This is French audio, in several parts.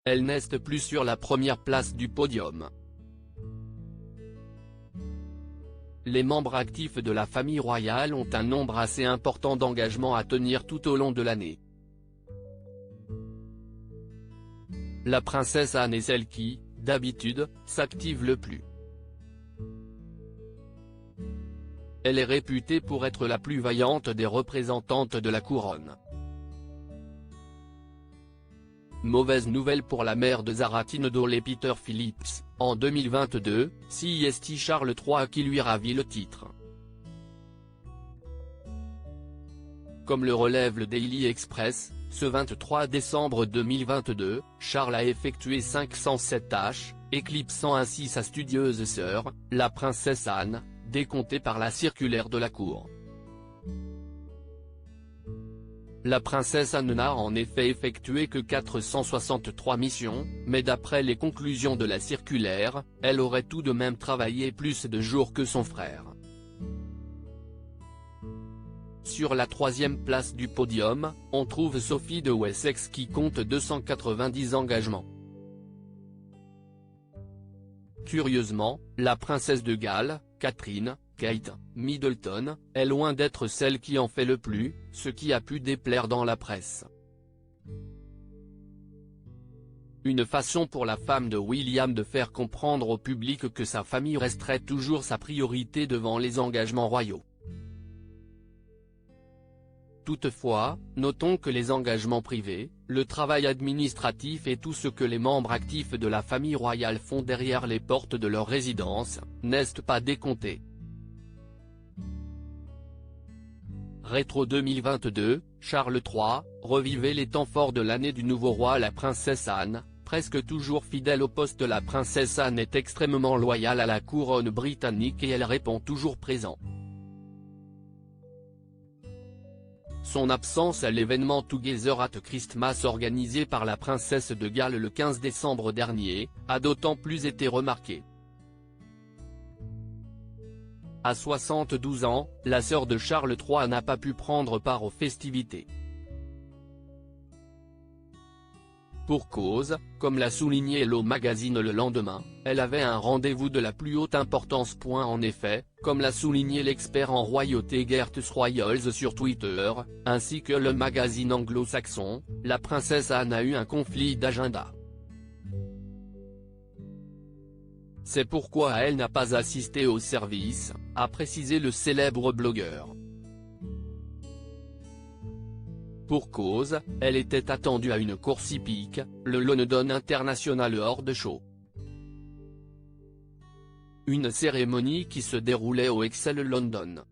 elle n'est plus sur la première place du podium. Les membres actifs de la famille royale ont un nombre assez important d'engagements à tenir tout au long de l'année. La princesse Anne est celle qui, d'habitude, s'active le plus. Elle est réputée pour être la plus vaillante des représentantes de la couronne. Mauvaise nouvelle pour la mère de Zaratine Dowley Peter Phillips, en 2022, c'est Charles III qui lui ravit le titre. Comme le relève le Daily Express, ce 23 décembre 2022, Charles a effectué 507 tâches, éclipsant ainsi sa studieuse sœur, la princesse Anne, décomptée par la circulaire de la cour. La princesse Anne n'a en effet effectué que 463 missions, mais d'après les conclusions de la circulaire, elle aurait tout de même travaillé plus de jours que son frère. Sur la troisième place du podium, on trouve Sophie de Wessex qui compte 290 engagements. Curieusement, la princesse de Galles, Catherine, Kate Middleton, est loin d'être celle qui en fait le plus, ce qui a pu déplaire dans la presse. Une façon pour la femme de William de faire comprendre au public que sa famille resterait toujours sa priorité devant les engagements royaux. Toutefois, notons que les engagements privés, le travail administratif et tout ce que les membres actifs de la famille royale font derrière les portes de leur résidence, n'est pas décompté. Rétro 2022, Charles III, revivait les temps forts de l'année du nouveau roi. La princesse Anne, presque toujours fidèle au poste. La princesse Anne est extrêmement loyale à la couronne britannique et elle répond toujours présent. Son absence à l'événement Together at Christmas organisé par la princesse de Galles le 15 décembre dernier, a d'autant plus été remarquée. À 72 ans, la sœur de Charles III n'a pas pu prendre part aux festivités. Pour cause, comme l'a souligné Hello Magazine le lendemain, elle avait un rendez-vous de la plus haute importance. En effet, comme l'a souligné l'expert en royauté Gertz Royals sur Twitter, ainsi que le magazine anglo-saxon, la princesse Anne a eu un conflit d'agenda. C'est pourquoi elle n'a pas assisté au service, a précisé le célèbre blogueur. Pour cause, elle était attendue à une course hippique, le London International Horse Show. Une cérémonie qui se déroulait au Excel London.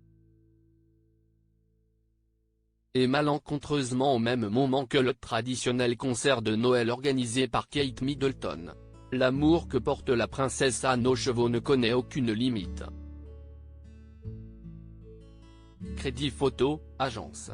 Et malencontreusement au même moment que le traditionnel concert de Noël organisé par Kate Middleton. L'amour que porte la princesse Anne aux chevaux ne connaît aucune limite. Crédit photo, agence.